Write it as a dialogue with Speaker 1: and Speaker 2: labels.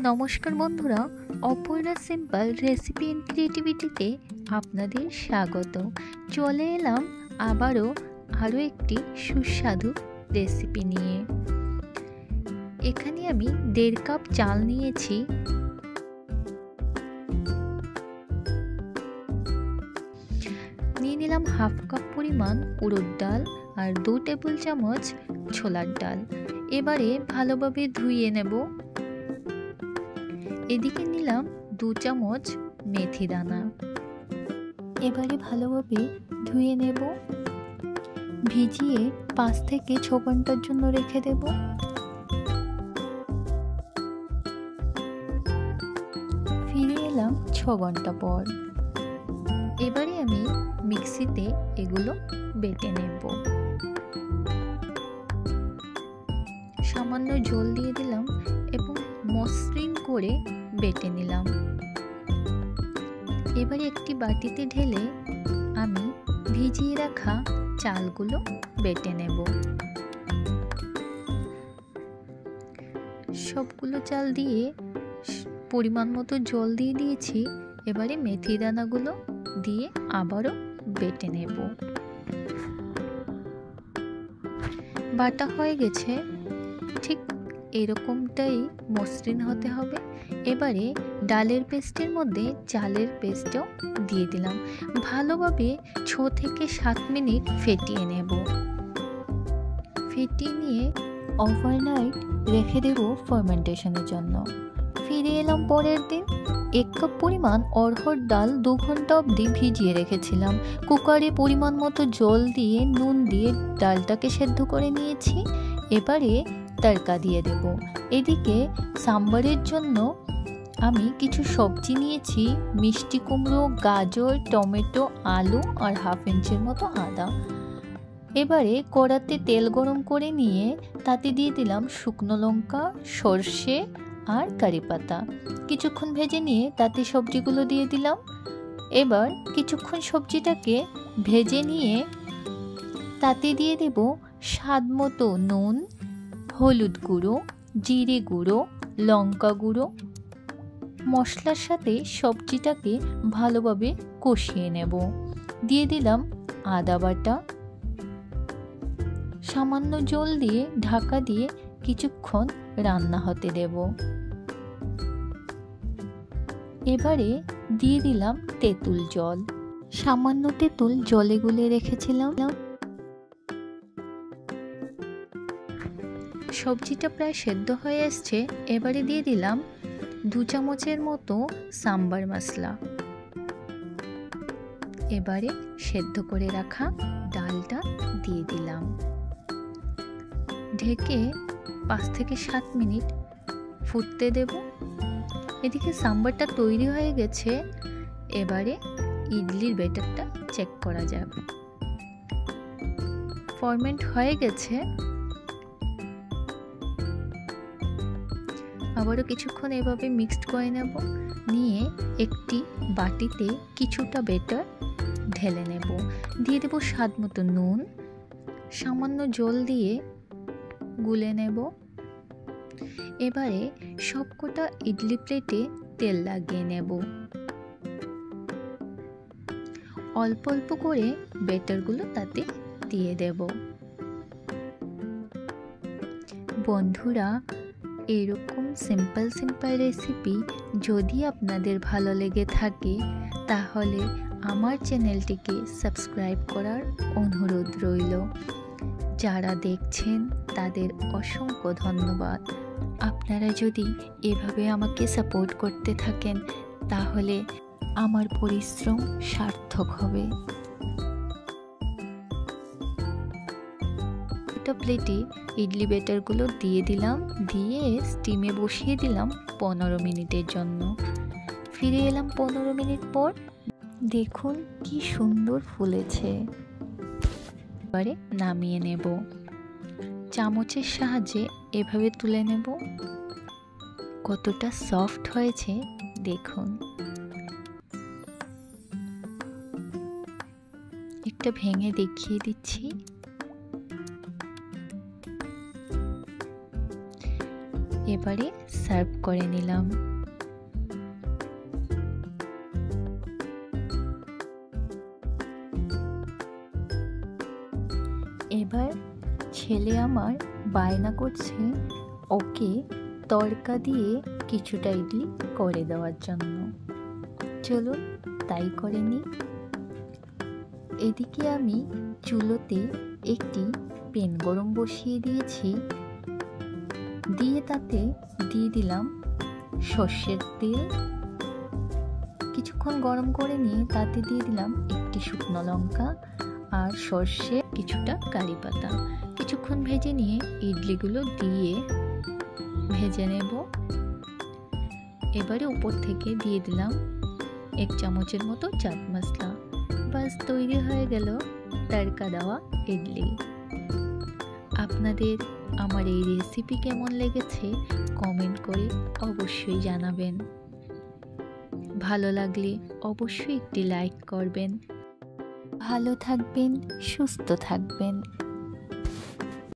Speaker 1: নমস্কার বন্ধুরা, Aparna simple recipe and ক্রিয়েটিভিটিতে আপনাদের স্বাগত। চলে এলাম আরও একটি সুস্বাদু রেসিপি নিয়ে। এখানে আমি 1.5 কাপ চাল নিয়েছি। নিয়ে নিলাম 1/2 কাপ পরিমাণ উড়দ ডাল আর 2 টেবিল চামচ ছোলার ডাল। এবারে ভালোভাবে ধুয়ে নেব। এদিকে নিলাম 2 চামচ মেথি দানা। এবারে ভালোভাবে ধুয়ে নেব। ভিজিয়ে 5 থেকে 6 ঘন্টার জন্য রেখে দেব। ফিরে এলাম 6 ঘন্টা পর। এবারে আমি মিক্সিতে এগুলো বেটে নেব। সামান্য জল দিয়ে দিলাম এবং মসৃণ করে বেটে নিলাম। এবারে একটি বাটিতে ঢেলে আমি ভিজিয়ে রাখা চালগুলো বেটে নেব। সবগুলো চাল দিয়ে পরিমাণ মতো জল দিয়ে দিয়েছি। এবারে মেথি দানাগুলো দিয়ে আবারও বেটে নেব। বাটা হয়ে গেছে, ঠিক এরকমটাই মসৃণ হতে হবে। এবারে ডালের পেস্টের মধ্যে চালের পেস্টও দিয়ে দিলাম। ভালোভাবে 6 থেকে 7 মিনিট ফেটিয়ে নেব। ফেটিয়ে নিয়ে ওভারনাইট রেখে দেব ফার্মেন্টেশনের জন্য। ফিরে এলাম পরের দিন। 1 কাপ পরিমাণ অড়হর ডাল 2 ঘন্টা অবধি ভিজিয়ে রেখেছিলাম। কুকারে পরিমাণ মতো জল দিয়ে নুন দিয়ে ডালটাকে সেদ্ধ করে নিয়েছি। এবারে তড়কা দিয়ে দেব। এদিকে সাম্বারের জন্য আমি কিছু সবজি নিয়েছি। মিষ্টি কুমড়ো, গাজর, টমেটো, আলু আর 1/2 ইঞ্চির মতো আদা। এবারে কড়াতে তেল গরম করে নিয়ে তাতে দিয়ে দিলাম শুকনো লঙ্কা, সর্ষে আর কারি পাতা। কিছুক্ষণ ভেজে নিয়ে তাতে সবজিগুলো দিয়ে দিলাম। এবার কিছুক্ষণ সবজিটাকে ভেজে নিয়ে তাতে দিয়ে দেব স্বাদ মতো নুন, হলুদ গুঁড়ো, জিরে গুঁড়ো, লঙ্কা গুঁড়ো। মশলার সাথে সবজিটাকে ভালোভাবে কষিয়ে নেব। দিয়ে দিলাম আদা বাটা। সামান্য জল দিয়ে ঢাকা দিয়ে কিছুক্ষণ রান্না হতে দেব। এবারে দিয়ে দিলাম তেঁতুল জল। সামান্য তেঁতুল জলে গুলে রেখেছিলাম। সবজিটা প্রায় সেদ্ধ হয়ে আসছে। এবারে দিয়ে দিলাম 2 চামচের মতো সাম্বার মশলা। এবারে সেদ্ধ করে রাখা ডালটা দিয়ে দিলাম। ঢেকে 5 থেকে 7 মিনিট ফুটতে দেব। এদিকে সাম্বারটা তৈরি হয়ে গেছে। এবারে ইডলির ব্যাটারটা চেক করা যাবে। ফরমেন্ট হয়ে গেছে। আবারও কিছুক্ষণ এভাবে মিক্সড করে নেব। নিয়ে একটি বাটিতে কিছুটা ব্যাটার ঢেলে নেব। দিয়ে দেব স্বাদ মতো নুন। সামান্য জল দিয়ে গুলে নেব। এবারে সবকটা ইডলি প্লেটে তেল লাগিয়ে নেব। অল্প অল্প করে ব্যাটারগুলো তাতে দিয়ে দেব। বন্ধুরা, এরকম সিম্পল রেসিপি যদি আপনাদের ভালো লেগে থাকে তাহলে আমার চ্যানেলটিকে সাবস্ক্রাইব করার অনুরোধ রইল। যারা দেখছেন তাদের অসংখ্য ধন্যবাদ। আপনারা যদি এভাবে আমাকে সাপোর্ট করতে থাকেন তাহলে আমার পরিশ্রম সার্থক হবে। একটা প্লেটে ইডলি ব্যাটারগুলো দিয়ে দিলাম। দিয়ে স্টিমে বসিয়ে দিলাম 15 মিনিটের জন্য। ফিরে এলাম 15 মিনিট পর। দেখুন কি সুন্দর ফুলেছে। এবারে নামিয়ে নেব। চামচের সাহায্যে এভাবে তুলে নেব। কতটা সফট হয়েছে দেখুন। একটা ভেঙে দেখিয়ে দিচ্ছি। এবারে সার্ভ করে নিলাম। এবার ছেলে আমার বায়না করছে ওকে তড়কা দিয়ে কিছুটা ইডলি করে দেওয়ার জন্য। চলুন তাই করে নিই। এদিকে আমি চুলোতে একটি প্যান গরম বসিয়ে দিয়েছি, দিয়ে তাতে দিয়ে দিলাম সর্ষের তেল। কিছুক্ষণ গরম করে নিয়ে তাতে দিয়ে দিলাম একটি শুকনো লঙ্কা আর সর্ষে, কিছুটা কারি পাতা। কিছুক্ষণ ভেজে নিয়ে ইডলিগুলো দিয়ে ভেজে নেব। এবারে উপর থেকে দিয়ে দিলাম 1 চামচের মতো চাট মশলা। বাস তৈরি হয়ে গেল তড়কা দেওয়া ইডলি। আপনাদের আমার এই রেসিপি কেমন লেগেছে কমেন্ট করে অবশ্যই জানাবেন। ভালো লাগলে অবশ্যই একটি লাইক করবেন। ভালো থাকবেন, সুস্থ থাকবেন।